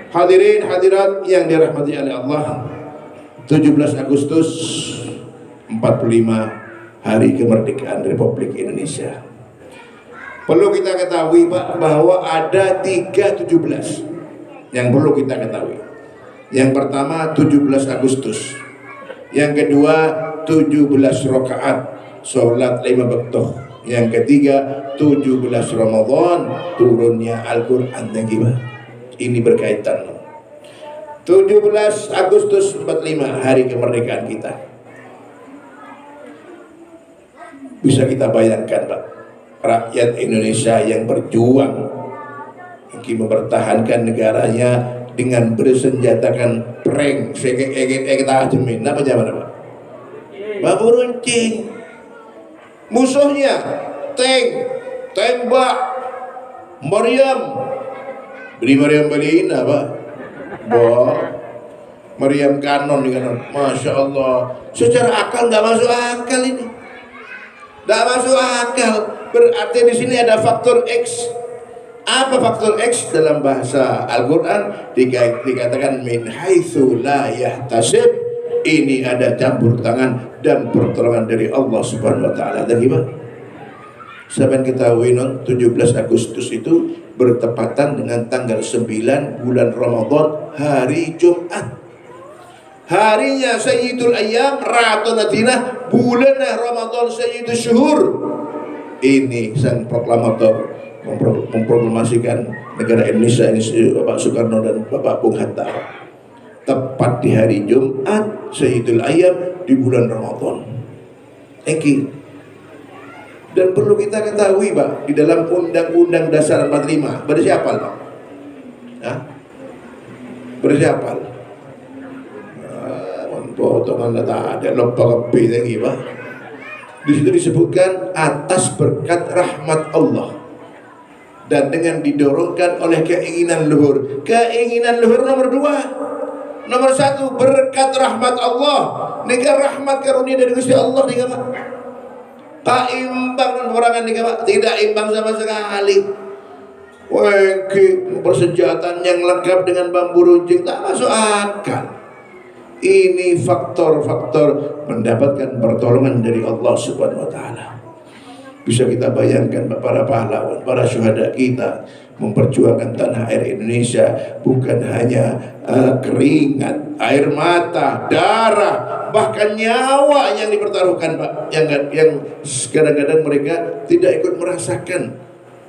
Hadirin hadirat yang dirahmati oleh Allah, 17 Agustus 45 hari kemerdekaan Republik Indonesia. Perlu kita ketahui Pak, bahwa ada 3/17 yang perlu kita ketahui. Yang pertama 17 Agustus, yang kedua 17 rakaat sholat 5 waktu, yang ketiga 17 Ramadan turunnya Al-Quran. Ini berkaitan. 17 Agustus 45 hari kemerdekaan kita. Bisa kita bayangkan Pak, rakyat Indonesia yang berjuang mempertahankan negaranya dengan bersenjatakan prank kita ajemin apa zaman Pak? Babu runcing. Musuhnya tank, tembak, meriam. Beri meriam beliin apa? Meriam kanon nih kanon. Masya Allah. Secara akal nggak masuk akal ini. Nggak masuk akal. Berarti di sini ada faktor X. Apa faktor X? Dalam bahasa Al-Quran dikatakan min haitsu la yahtasib. Ini ada campur tangan dan pertolongan dari Allah Subhanahu wa taala. Dan gimana? Sampai kita winon 17 Agustus itu bertepatan dengan tanggal 9 bulan Ramadan, hari Jumat. Harinya Sayyidul Ayyam, Ratu Natinah, bulan Ramadan Sayyidul Syuhur. Ini sang proklamator memproklamasikan negara Indonesia ini, Bapak Soekarno dan Bapak Bung Hatta. Tepat di hari Jumat Sayyidul Ayyam di bulan Ramadan. Dan perlu kita ketahui Pak, di dalam Undang-Undang Dasar 45 bersiapal Pak? Bersiapal? Potongan data ada lupa kepi lagi Pak. Di situ disebutkan atas berkat rahmat Allah dan dengan didorongkan oleh keinginan luhur. Keinginan luhur nomor 2. Nomor 1 berkat rahmat Allah. Nika rahmat karunia dari Gusti Allah nika Pak. Tak imbang dengan peperangan nika Pak. Tidak imbang sama sekali. Persenjataan yang lengkap dengan bambu runcing tak masuk akal. Ini faktor-faktor mendapatkan pertolongan dari Allah Subhanahu wa taala. Bisa kita bayangkan para pahlawan, para syuhada kita memperjuangkan tanah air Indonesia, bukan hanya keringat, air mata, darah, bahkan nyawa yang dipertaruhkan Pak, yang kadang-kadang mereka tidak ikut merasakan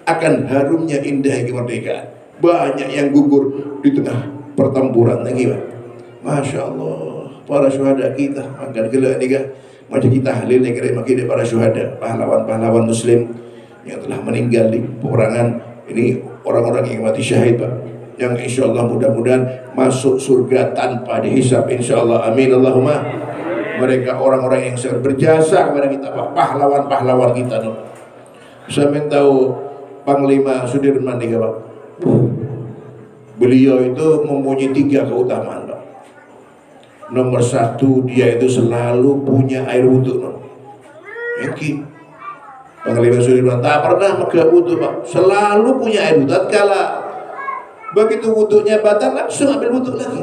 akan harumnya indah kemerdekaan. Banyak yang gugur di tengah pertempuran lagi Pak. Masya Allah, para syuhada kita akan gelak nih macam kita halil yang kira makin para syuhada, pahlawan-pahlawan muslim yang telah meninggal di peperangan ini, orang-orang yang mati syahid Pak, yang insya Allah mudah-mudahan masuk surga tanpa dihisab insya Allah, amin Allahumma. Mereka orang-orang yang sangat berjasa kepada kita Pak, pahlawan-pahlawan kita no. Sampai tahu Panglima Sudirman nih Pak, beliau itu mempunyai 3 keutamaan Pak. Nomor 1, dia itu selalu punya air wudhu no. Panglima Sudirman tak pernah megah wudhu Pak, selalu punya air wudhu. Tatkala begitu wudhunya batal langsung ambil wudhu lagi.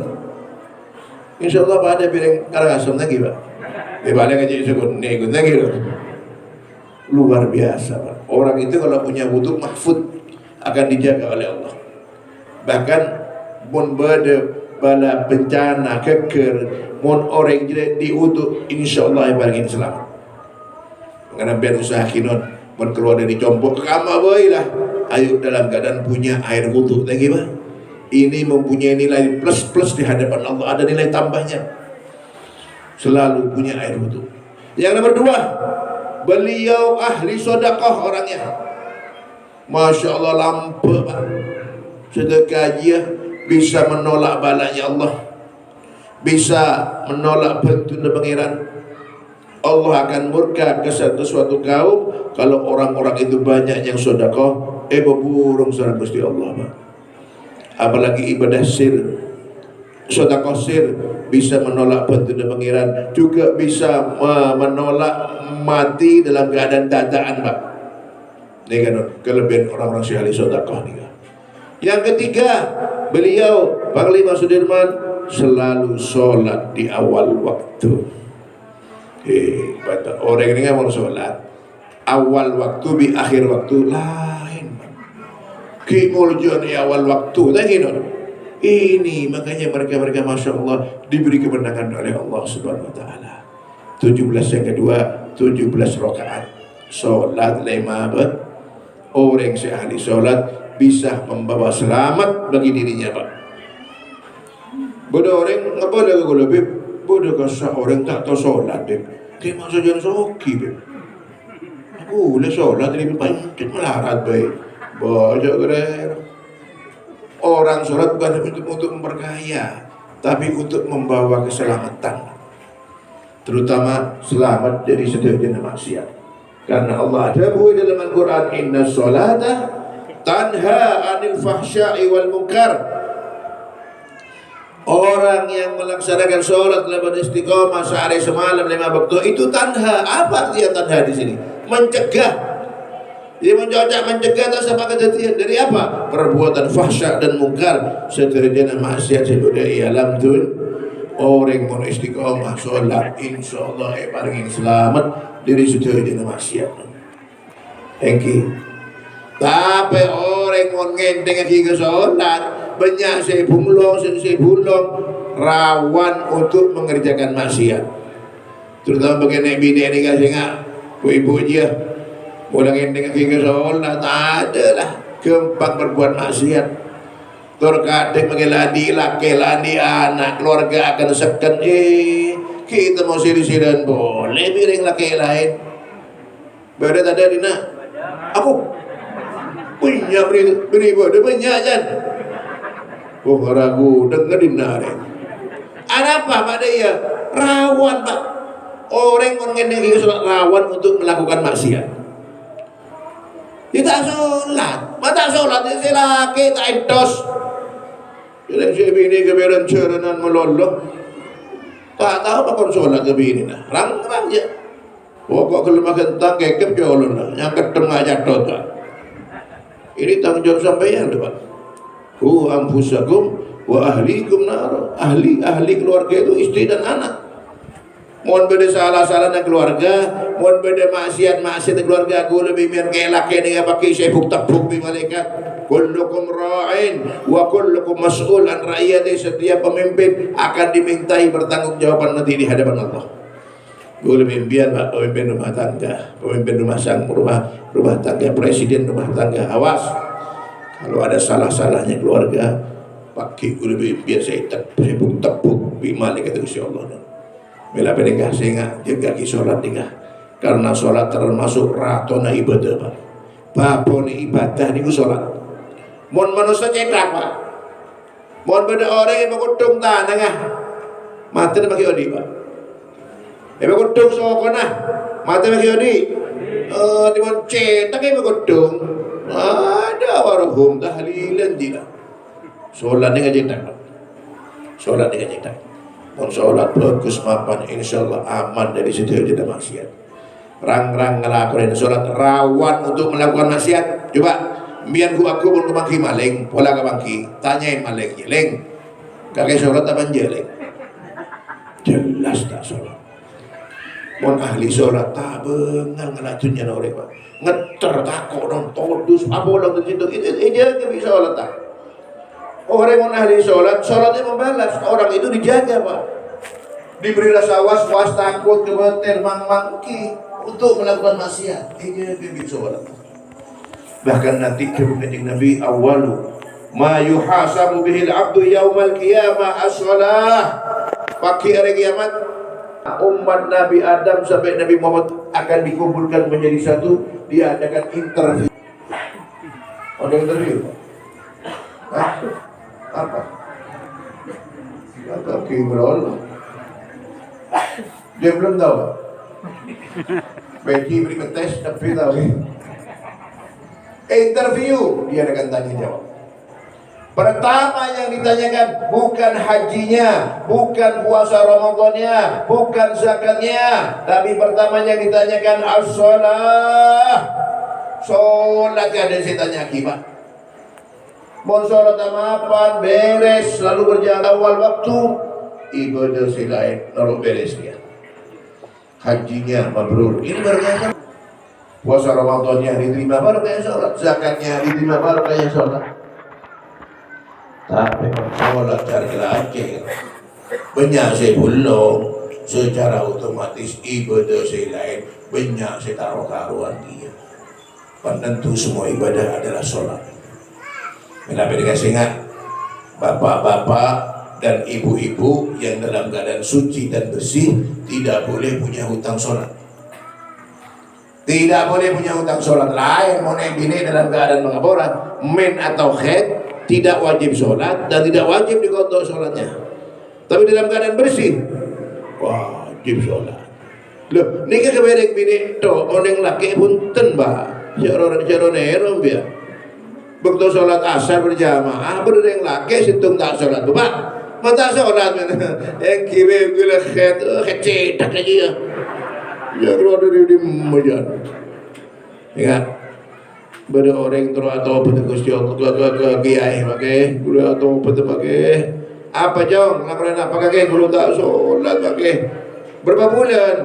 Insya Allah Pak ada piring karangasem lagi Pak. Paling aja ikut lagi loh. Luar biasa Pak. Orang itu kalau punya wudhu mahfud akan dijaga oleh Allah. Bahkan pun bala bencana keker mon orang jadi diutuk insyaallah yang paling selamat. Karena biar usaha kinon mon keluar dari compok kama boy lah. Ayo dalam keadaan punya air wudu lagi Pak. Ini mempunyai nilai plus di hadapan Allah, ada nilai tambahnya. Selalu punya air wudu. Yang nomor 2, beliau ahli sedekah orangnya. Masya Allah lampu Pak. Sedekahnya bisa menolak balanya Allah, bisa menolak bantuan pangeran. Allah akan murka ke suatu kaum kalau orang-orang itu banyak yang sedekah, berburung sareng Gusti Allah Pak. Apalagi ibadah sir, sedekah sir bisa menolak bantuan pangeran, juga bisa menolak mati dalam keadaan dadaan Pak. Ini kan kelebihan orang-orang ahli sedekah nih. Yang ketiga, Beliau Panglima Sudirman selalu sholat di awal waktu. Orang ini ngomong sholat awal waktu di akhir waktu lain. Ki muljon di awal waktu, tak gitu. Ini makanya mereka Masya Allah diberi kemenangan oleh Allah Subhanahu Wa Taala. 17 yang kedua, 17 rakaat sholat 5 orang ahli sholat bisa membawa selamat bagi dirinya, Pak. Bodoh orang apa lagi kalau beb, bodoh kasar orang tak tahu sholat beb. Kayak maksud jangan soki beb. Aku boleh sholat ini pancet melarat baik. Baca keren. Orang sholat bukan untuk memperkaya, tapi untuk membawa keselamatan. Terutama selamat dari setiap jenis maksiat. Karena Allah ada dalam Al-Quran, Inna sholata tanha anil fahsya'i wal munkar. Orang yang melaksanakan sholat dalam istiqomah sehari semalam 5 waktu itu tanha. Apa artinya tanha di sini? Mencegah. Dia mencegah tak sama kejadian dari apa? Perbuatan fahsya dan munkar seterusnya maksiat sebagai alam tuh. Orang mau istiqomah sholat insyaallah paling selamat dari seterusnya maksiat. Thank you. Tapi orang mau ngendeng ke sholat banyak sebulong rawan untuk mengerjakan maksiat. Terutama bagi bini ini kasih nggak, ibu dia. Ulang ending ke sholat ada lah gampang berbuat maksiat. Terkadang bagi laki anak keluarga akan sekan kita mau siri-siran boleh piring laki lain. Beda tadi dina. Aku punya beri bodoh banyak kan. Oh ragu dengerin nare. Ada apa Pak dia? Rawan Pak. Orang ngendeng ke sholat rawan untuk melakukan maksiat. Kita sholat, mata sholat si laki tak endos. Jadi si bini keberan ceranan melolong, tak tahu apa kon sholat ke bini nah, rang je. Pokok kelemah kentang kekep jolon lah, yang ketengah jatuh tak. Ini tanggung jawab sampeyan tu Pak. Anfusakum wa ahlikum nar. Ahli keluarga itu istri dan anak. Mohon beda salah-salah dengan keluarga, mohon beda maksiat keluarga. Aku lebih biar kayak laki dengan pakai sebuk tepuk di malaikat. Kullukum ra'in wa kullukum mas'ul an ra'iyati. Setiap pemimpin akan dimintai bertanggungjawaban nanti di hadapan Allah. Gue lebih biar Pak, pemimpin rumah tangga, pemimpin rumah tangga, presiden rumah tangga. Awas, kalau ada salah-salahnya keluarga, pakai gue lebih biar saya sebuk tepuk di malaikat insya Allah. Bila peningkah sehingga jaga sholat nikah, karena sholat termasuk ratona ibadah Pak. Babone ibadah niku sholat. Mon manusia cetak Pak. Mon beda orang yang mengkutung tanah mati bagi odi Pak. Yang mengkutung sokona mati bagi odi. Di mon cetak yang mengkutung ada warahum tahlilan tidak. Sholat nikah cetak Pak. Sholat nikah cetak. Sholat bagus mapan insyaallah aman dari setiap jenis maksiat. Rang ngelakuin sholat rawan untuk melakukan maksiat. Coba biar aku pun kemangki maling, pola kemangki, tanyain maling jeleng, kakek sholat apa jeleng? Jelas tak sholat. Mon ahli sholat tak bengal ngelacunnya orang Pak. Ngeter takut nonton dus apa orang di situ itu dia bisa sholat tak. Orang yang ahli sholatnya membalas. Orang itu dijaga Pak, diberi rasa was-was, takut, kebeter, mangki untuk melakukan maksiat. Ini bisa sholat. Bahkan nanti kemudian Nabi awalu ma yuhasabu bihil abdu yaumal qiyamah as-salah. Pagi hari kiamat umat Nabi Adam sampai Nabi Muhammad akan dikumpulkan menjadi satu, diadakan interview. Ada interview Hah? Apa? Kata Kibrol. Dia belum tahu. Bagi beri tes tapi tahu. Interview dia akan tanya jawab. Pertama yang ditanyakan bukan hajinya, bukan puasa Ramadannya, bukan zakatnya, tapi pertama yang ditanyakan as-shalah. Sholat ada saya tanya akibat. Mau sholat amapan beres lalu berjalan awal waktu ibadah silain lalu beres dia. Hajinya mabrur. Ini baru kayak sholat. Puasa Ramadannya diterima baru kayak sholat. Zakatnya diterima baru kayak sholat. Tapi sholat cari lagi banyak saya belum secara otomatis ibadah silain banyak saya taruh karuan dia. Penentu semua ibadah adalah sholat. Kenapa dikasih ingat bapak-bapak dan ibu-ibu yang dalam keadaan suci dan bersih tidak boleh punya hutang sholat. Tidak boleh punya hutang sholat. Lain mau bini dalam keadaan mengaborat men atau khed tidak wajib sholat dan tidak wajib dikodok sholatnya. Tapi dalam keadaan bersih wajib sholat. Loh, ini kan keberek bini to mau neng laki punten ba jaron biar begitu sholat asar berjamaah berdeng laki situng tak sholat bapak mata sholat yang kiwe gila kecetak aja ya keluar dari majan ingat pada orang terus atau betul Gusti Allah ke kiai pakai gula atau betul pakai apa jong laporan apa kakek gula tak sholat pakai berapa bulan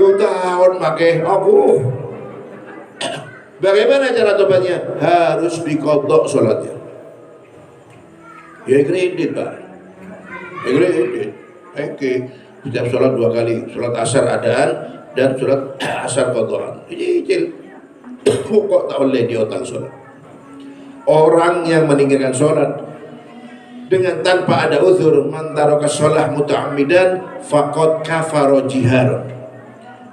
2 tahun pakai aku. Bagaimana cara tobatnya? Harus dikodok sholatnya. Ya kredit pak. Ya kredit. Oke. Setiap sholat 2 kali. Sholat asar adaan dan sholat asar kodoran. Cicil. Kok tak boleh diotang sholat. Orang yang meninggalkan sholat dengan tanpa ada uzur man taraka sholah muta'ammidan faqad kafara jihar.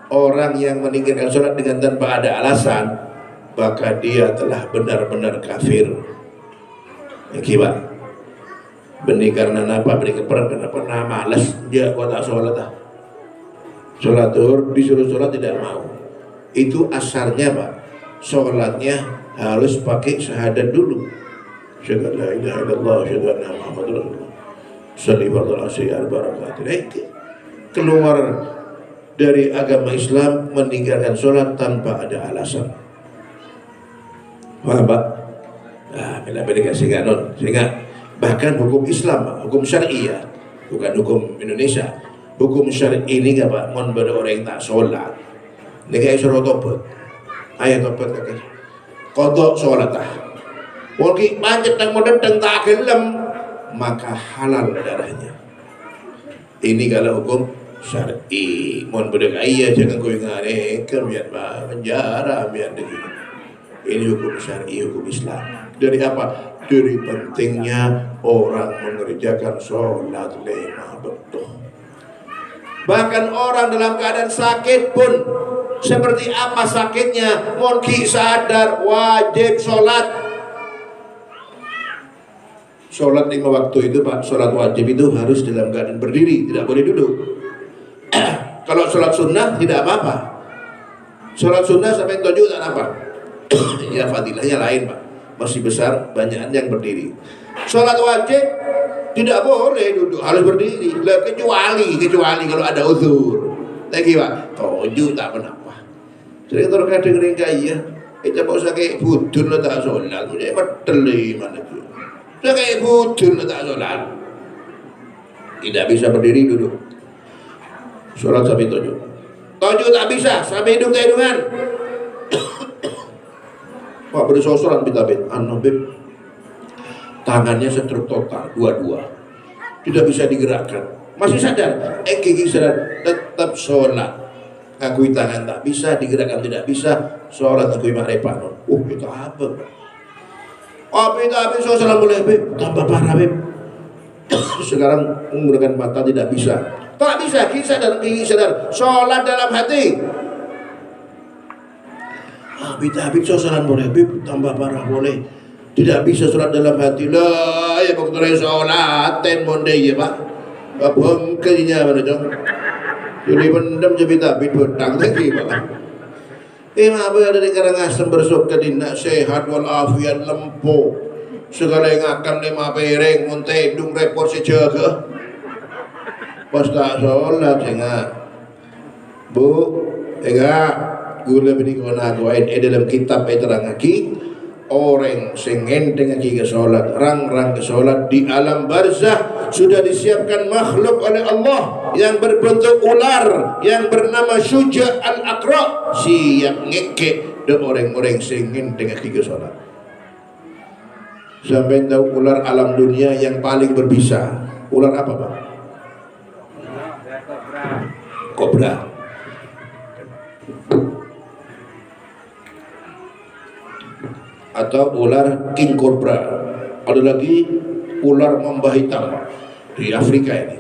Orang yang meninggalkan sholat dengan tanpa ada alasan maka dia telah benar-benar kafir. Akibat benih karena apa? Benih karena pernah malas dia kok tak sholat ah. Sholat zuhur disuruh sholat tidak mau. Itu asarnya pak. Sholatnya harus pakai syahadat dulu. Syahadat la ilaha illallah, syahadat anna Muhammadur Rasulullah. Sallallahu alaihi wasallam. Keluar dari agama Islam meninggalkan sholat tanpa ada alasan. Paham Pak? Nah, bila dikasih kanon sehingga bahkan hukum Islam, hukum syar'i ya, bukan hukum Indonesia. Hukum syar'i ini nggak Pak, mon pada orang yang tak sholat, ini kayak suruh tobat, ayat tobat kakek, kodok sholat ah, mungkin macet dan modern dan tak gelem, maka halal darahnya. Ini kalau hukum syar'i, mon pada kaya jangan kau ingat biar Pak penjara biar begini. Ini hukum syar'i, hukum Islam. Dari apa? Dari pentingnya orang mengerjakan sholat 5 waktu. Bahkan orang dalam keadaan sakit pun seperti apa sakitnya, mungkin sadar wajib sholat. Sholat 5 waktu itu Pak, sholat wajib itu harus dalam keadaan berdiri, tidak boleh duduk. Kalau sholat sunnah tidak apa-apa. Sholat sunnah sampai 7 tak apa. Ya fadilahnya lain Pak, masih besar banyak yang berdiri. Sholat wajib tidak boleh duduk, harus berdiri. Kecuali kalau ada uzur. Lagi Pak, 7 tak kenapa. Jadi terkadang dengan kaya kita mau sakit budun lo tak sholat, jadi betul mana tu. Sakit budun lo tak sholat, tidak bisa berdiri duduk. Sholat sampai 7 tak bisa sampai hidung-hidungan. Pak bersosoran bitabit, Bib tangannya stroke total, dua-dua tidak bisa digerakkan, masih sadar, gigi sadar, tetap sholat, ngakui tangan tak bisa, digerakkan tidak bisa, sholat ngakui makrepan. Itu apa? Tapi sholat boleh Bib, tambah parah Bib. Sekarang menggunakan mata tidak bisa, tak bisa, gigi sadar, sholat dalam hati. Habib sholat boleh, Bib tambah parah boleh. Tidak bisa sholat dalam hati lah. Ya waktu sholat ten monde ya Pak. Abang kalinya mana dong? Jadi pendam jadi Habib betang lagi Pak. Apa dari Karangasem bersuk ke dina sehat walafiat lempo. Segala yang akan 5 piring munte dung repot sejaga. Pas tak sholat enggak. Bu, enggak. Gula bini kona kuain dalam kitab terang lagi orang sing ngendeng iki ke salat, rang-rang ke salat di alam barzah sudah disiapkan makhluk oleh Allah yang berbentuk ular yang bernama Syuja al-Aqra, siap ngekek de orang-orang sing ngendeng iki ke salat. Sampai tahu ular alam dunia yang paling berbisa, ular apa, Pak? Kobra. Atau ular king cobra. Ada lagi ular mamba hitam di Afrika ini.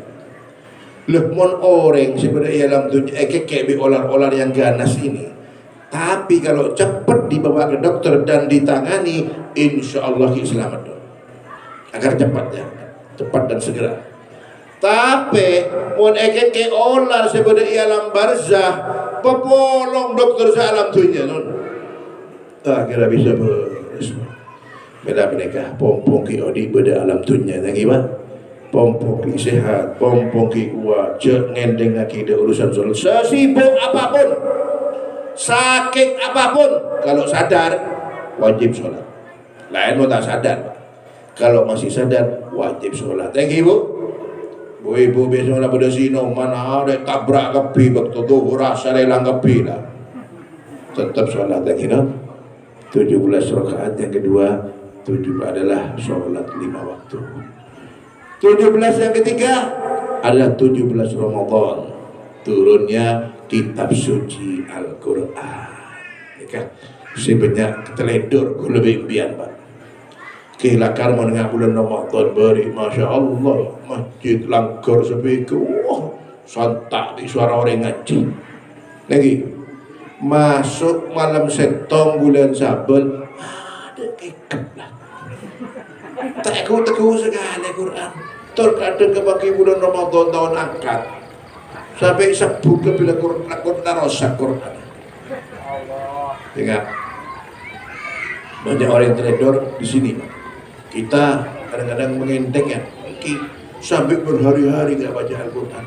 Lemon orang sebenarnya alam dunia kekek ular-ular yang ganas ini. Tapi kalau cepat dibawa ke dokter dan ditangani, insya Allah selamat dong. Agar cepat ya, cepat dan segera. Tapi mon kekek ular sebenarnya alam barzah, popolong dokter alam dunia non. Tak kira bisa beda mereka pompong ki odi beda alam dunia lagi pak pompong ki sehat pompong ki kuat cek ngendeng lagi de urusan soal sesibuk apapun sakit apapun kalau sadar wajib sholat lain mau tak sadar kalau masih sadar wajib sholat thank you bu ibu biasanya pada sini mana ada tabrak kepi waktu tu rasa lelang kepi lah tetap sholat thank you 17 rakaat yang kedua 7 adalah sholat 5 waktu 17 yang ketiga adalah 17 Ramadan turunnya kitab suci Al-Quran ya, sebanyak teledor lebih impian Pak kilakar menengah bulan Ramadan beri Masya Allah masjid langgar sebeku santak di suara orang ngaji lagi masuk malam setong bulan Sabel ada ikat lah teku sekali Quran terkadang kebagi bulan Ramadan tahun angkat sampai sebut ke bila Quran rosak Quran ingat banyak orang yang teledor di sini kita kadang-kadang mengendeng ya sampai berhari-hari nggak baca Al-Quran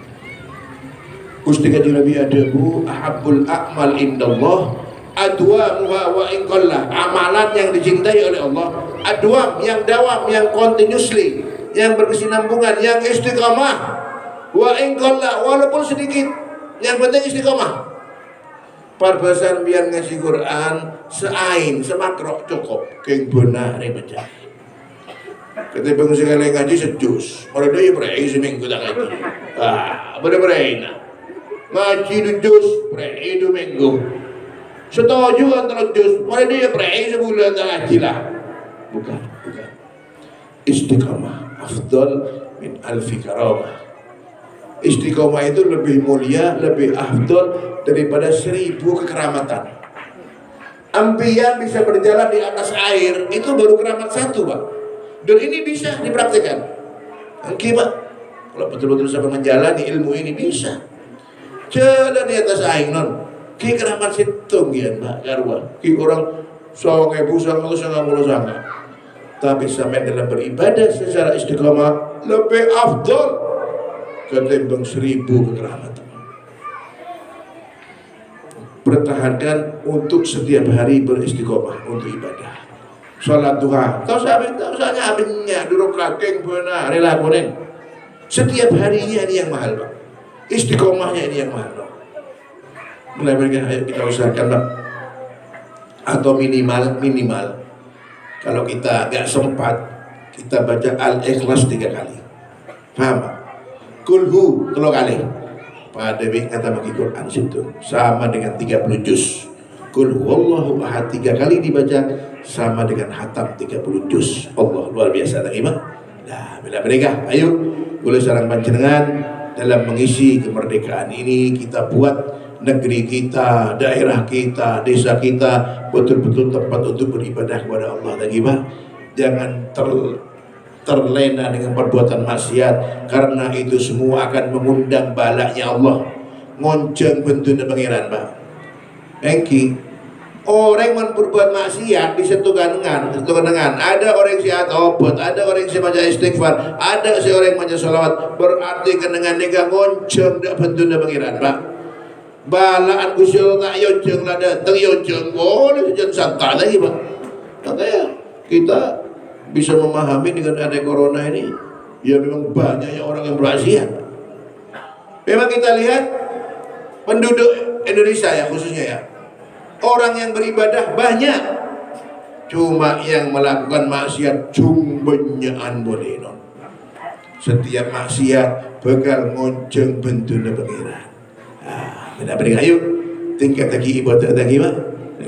Gusti Kanjeng Nabi adabu ahabbul a'mal indallah adwamuha wa in qalla amalan yang dicintai oleh Allah adwam yang dawam yang continuously yang berkesinambungan yang istiqamah wa in qalla walaupun sedikit yang penting istiqamah parbasan biar ngasih Quran seain semakro cukup keng benar baca ketimbang sekali ngaji sejus orang dia berai seminggu tak ngaji berai ngaji jus berai 2 minggu setuju antara jus mulai dia berai sebulan tak ngaji lah bukan istiqamah afdal min alfi karamah istiqamah itu lebih mulia lebih afdal daripada 1000 kekeramatan Anbiya bisa berjalan di atas air itu baru keramat 1 Pak dan ini bisa dipraktikkan Angki Pak kalau betul-betul sampai menjalani ilmu ini bisa jalan di atas air non ki keramat situng ya Mbak Garwa ki orang songai busang atau sangat tapi sampai dalam beribadah secara istiqamah lebih afdal ketimbang 1000 kekeramatan pertahankan untuk setiap hari beristiqomah untuk ibadah sholat duha tak usahnya abinnya duduk kakeng benar rela konen setiap harinya ini yang mahal Pak istiqomahnya ini yang mahal mulai ayo kita usahakan Pak atau minimal kalau kita gak sempat kita baca Al-Ikhlas 3 kali paham Pak Kulhu 3 kali Pak Dewi kata bagi Quran situ sama dengan 30 juz Qul huwallahu ahad 3 kali dibaca sama dengan hatam 30 juz Allah luar biasa tak Imam nah bila mereka ayo boleh sarang panjenengan dalam mengisi kemerdekaan ini kita buat negeri kita, daerah kita, desa kita betul-betul tempat untuk beribadah kepada Allah dan Imam jangan terlena dengan perbuatan maksiat karena itu semua akan mengundang balaknya Allah ngonceng bentuknya pangeran Pak engki orang yang berbuat maksiat disetukan dengan ada orang yang sihat obat ada orang yang baca istighfar ada seorang yang baca salawat berarti dengan nega ngonceng dak bentuknya pangeran Pak balaan Gusti Allah tak yojeng lah datang yojeng boleh jangan santai lagi Pak makanya kita bisa memahami dengan ada corona ini, ya memang banyaknya orang yang bermaksiat. Memang kita lihat penduduk Indonesia ya khususnya ya, orang yang beribadah banyak, cuma yang melakukan maksiat jumbenyaan bolenon. Setiap maksiat bakal ngonceng bentuna pengiran. Kita beri ayo tingkat lagi ibadah lagi mah.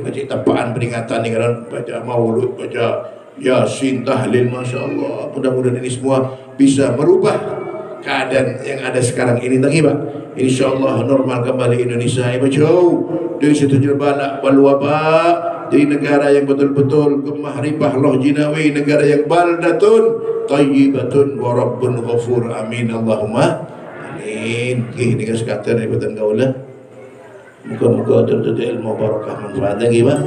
Baca tapaan peringatan nih kan, baca maulud, baca yasin, tahlil, masya Allah. Mudah-mudahan ini semua bisa merubah keadaan yang ada sekarang ini lagi Pak. Insya Allah normal kembali Indonesia yang jauh dari situ balak wal wabak, dari negara yang betul-betul gemah ribah loh jinawi, negara yang baldatun tayyibatun wa rabbun ghafur. Amin Allahumma amin. Ini kan sekatan dari badan kaulah. Muka-muka tertutup ilmu barakah manfaat lagi Pak.